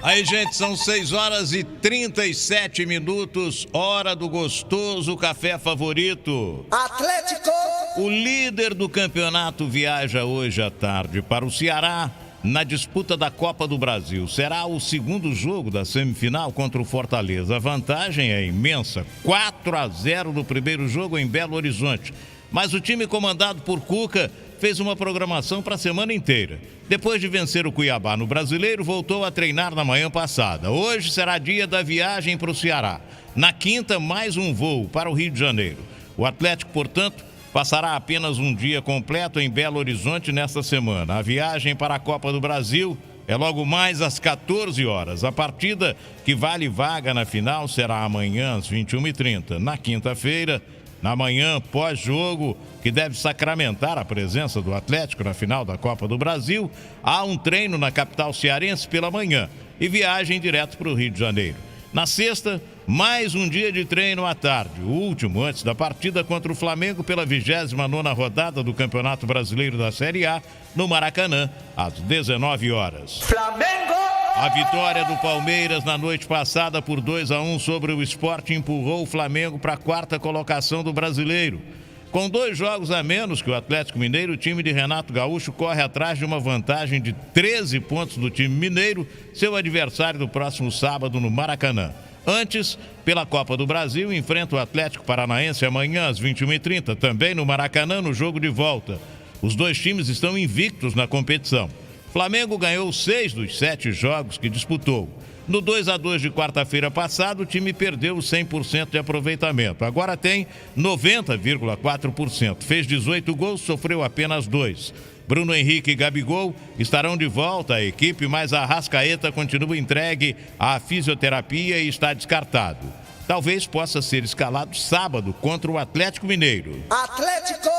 Aí, gente, são 6h37, hora do gostoso café favorito. Atlético! O líder do campeonato viaja hoje à tarde para o Ceará na disputa da Copa do Brasil. Será o segundo jogo da semifinal contra o Fortaleza. A vantagem é imensa, 4-0 no primeiro jogo em Belo Horizonte. Mas o time comandado por Cuca fez uma programação para a semana inteira. Depois de vencer o Cuiabá no Brasileiro, voltou a treinar na manhã passada. Hoje será dia da viagem para o Ceará. Na quinta, mais um voo para o Rio de Janeiro. O Atlético, portanto, passará apenas um dia completo em Belo Horizonte nesta semana. A viagem para a Copa do Brasil é logo mais às 14 horas. A partida que vale vaga na final será amanhã às 21h30. Na quinta-feira, na manhã, pós-jogo, que deve sacramentar a presença do Atlético na final da Copa do Brasil, há um treino na capital cearense pela manhã e viagem direto para o Rio de Janeiro. Na sexta, mais um dia de treino à tarde, o último antes da partida contra o Flamengo pela 29ª rodada do Campeonato Brasileiro da Série A, no Maracanã, às 19 horas. Flamengo! A vitória do Palmeiras na noite passada por 2-1 sobre o Sport empurrou o Flamengo para a quarta colocação do Brasileiro. Com 2 jogos a menos que o Atlético Mineiro, o time de Renato Gaúcho corre atrás de uma vantagem de 13 pontos do time mineiro, seu adversário do próximo sábado no Maracanã. Antes, pela Copa do Brasil, enfrenta o Atlético Paranaense amanhã às 21h30, também no Maracanã, no jogo de volta. Os dois times estão invictos na competição. Flamengo ganhou 6 dos 7 jogos que disputou. No 2-2 de quarta-feira passada, o time perdeu 100% de aproveitamento. Agora tem 90,4%. Fez 18 gols, sofreu apenas 2. Bruno Henrique e Gabigol estarão de volta à equipe, mas a Arrascaeta continua entregue à fisioterapia e está descartado. Talvez possa ser escalado sábado contra o Atlético Mineiro. Atlético!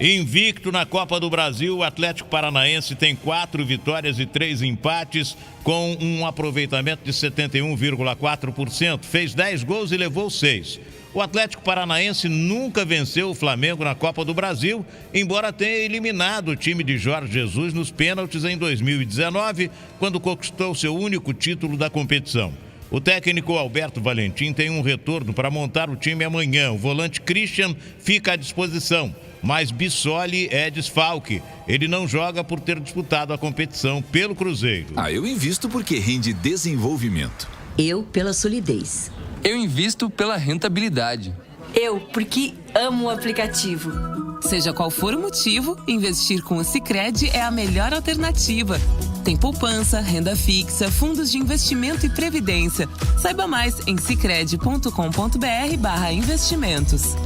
Invicto na Copa do Brasil, o Atlético Paranaense tem 4 vitórias e 3 empates, com um aproveitamento de 71,4%. Fez 10 gols e levou 6. O Atlético Paranaense nunca venceu o Flamengo na Copa do Brasil, embora tenha eliminado o time de Jorge Jesus nos pênaltis em 2019, quando conquistou seu único título da competição. O técnico Alberto Valentim tem um retorno para montar o time amanhã. O volante Christian fica à disposição, mas Bissoli é desfalque. Ele não joga por ter disputado a competição pelo Cruzeiro. Eu invisto porque rende desenvolvimento. Eu pela solidez. Eu invisto pela rentabilidade. Eu porque amo o aplicativo. Seja qual for o motivo, investir com o Sicredi é a melhor alternativa. Tem poupança, renda fixa, fundos de investimento e previdência. Saiba mais em sicredi.com.br/investimentos.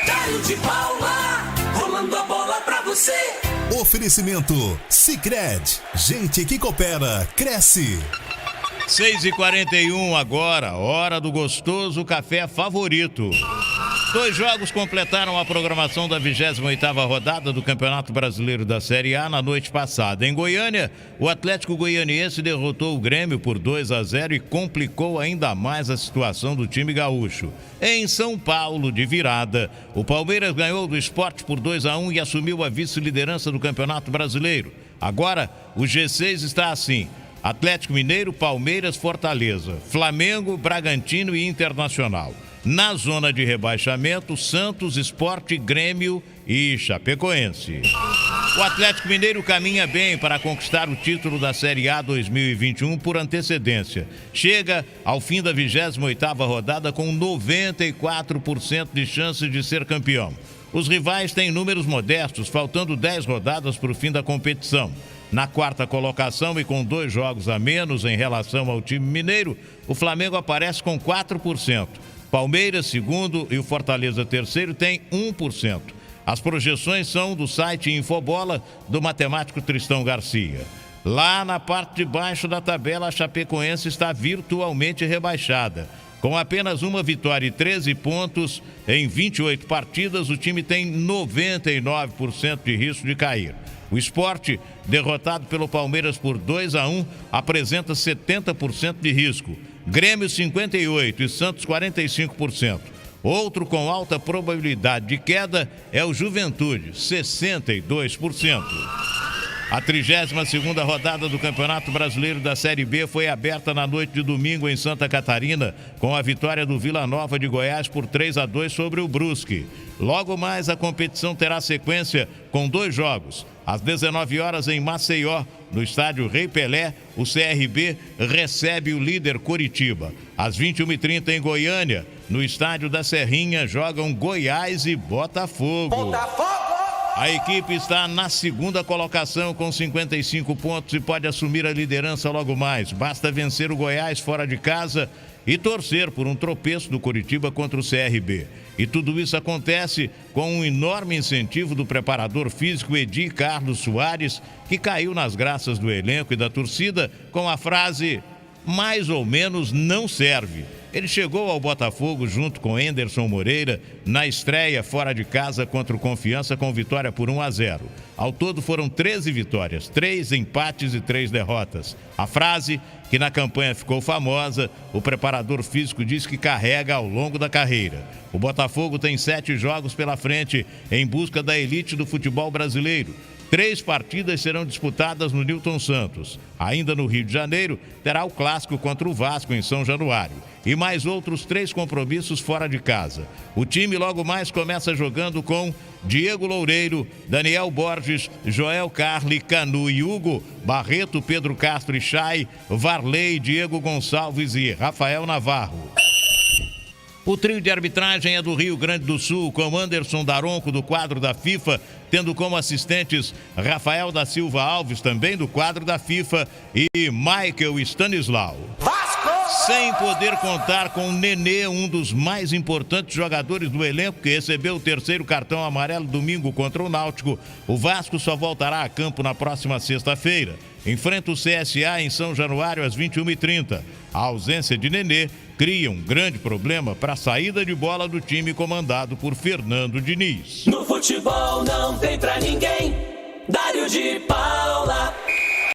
Caio de Paula, rolando a bola pra você. Oferecimento Sicredi. Gente que coopera, cresce. 6h41 agora, hora do gostoso café favorito. 2 jogos completaram a programação da 28ª rodada do Campeonato Brasileiro da Série A na noite passada. Em Goiânia, o Atlético Goianiense derrotou o Grêmio por 2-0 e complicou ainda mais a situação do time gaúcho. Em São Paulo, de virada, o Palmeiras ganhou do Sport por 2-1 e assumiu a vice-liderança do Campeonato Brasileiro. Agora, o G6 está assim: Atlético Mineiro, Palmeiras, Fortaleza, Flamengo, Bragantino e Internacional. Na zona de rebaixamento, Santos, Sport, Grêmio e Chapecoense. O Atlético Mineiro caminha bem para conquistar o título da Série A 2021 por antecedência. Chega ao fim da 28ª rodada com 94% de chances de ser campeão. Os rivais têm números modestos, faltando 10 rodadas para o fim da competição. Na quarta colocação e com 2 jogos a menos em relação ao time mineiro, o Flamengo aparece com 4%. Palmeiras, segundo, e o Fortaleza, terceiro, tem 1%. As projeções são do site Infobola, do matemático Tristão Garcia. Lá na parte de baixo da tabela, a Chapecoense está virtualmente rebaixada. Com apenas uma vitória e 13 pontos em 28 partidas, o time tem 99% de risco de cair. O Sport, derrotado pelo Palmeiras por 2-1, apresenta 70% de risco. Grêmio 58% e Santos 45%. Outro com alta probabilidade de queda é o Juventude, 62%. A 32ª rodada do Campeonato Brasileiro da Série B foi aberta na noite de domingo em Santa Catarina, com a vitória do Vila Nova de Goiás por 3-2 sobre o Brusque. Logo mais, a competição terá sequência com 2 jogos. Às 19 horas em Maceió, no estádio Rei Pelé, o CRB recebe o líder Coritiba. Às 21h30 em Goiânia, no estádio da Serrinha, jogam Goiás e Botafogo. A equipe está na 2ª colocação com 55 pontos e pode assumir a liderança logo mais. Basta vencer o Goiás fora de casa e torcer por um tropeço do Coritiba contra o CRB. E tudo isso acontece com um enorme incentivo do preparador físico Edir Carlos Soares, que caiu nas graças do elenco e da torcida com a frase "mais ou menos não serve". Ele chegou ao Botafogo junto com Enderson Moreira na estreia fora de casa contra o Confiança com vitória por 1-0. Ao todo foram 13 vitórias, 3 empates e 3 derrotas. A frase, que na campanha ficou famosa, o preparador físico diz que carrega ao longo da carreira. O Botafogo tem 7 jogos pela frente em busca da elite do futebol brasileiro. 3 partidas serão disputadas no Newton Santos. Ainda no Rio de Janeiro, terá o clássico contra o Vasco em São Januário. E mais outros 3 compromissos fora de casa. O time logo mais começa jogando com Diego Loureiro, Daniel Borges, Joel Carli, Canu e Hugo, Barreto, Pedro Castro e Chay, Varley, Diego Gonçalves e Rafael Navarro. O trio de arbitragem é do Rio Grande do Sul, com Anderson Daronco, do quadro da FIFA, tendo como assistentes Rafael da Silva Alves, também do quadro da FIFA, e Michael Stanislau. Sem poder contar com Nenê, um dos mais importantes jogadores do elenco, que recebeu o 3º cartão amarelo domingo contra o Náutico, o Vasco só voltará a campo na próxima sexta-feira. Enfrenta o CSA em São Januário às 21h30. A ausência de Nenê cria um grande problema para a saída de bola do time comandado por Fernando Diniz. No futebol não tem pra ninguém. Dário de Paula.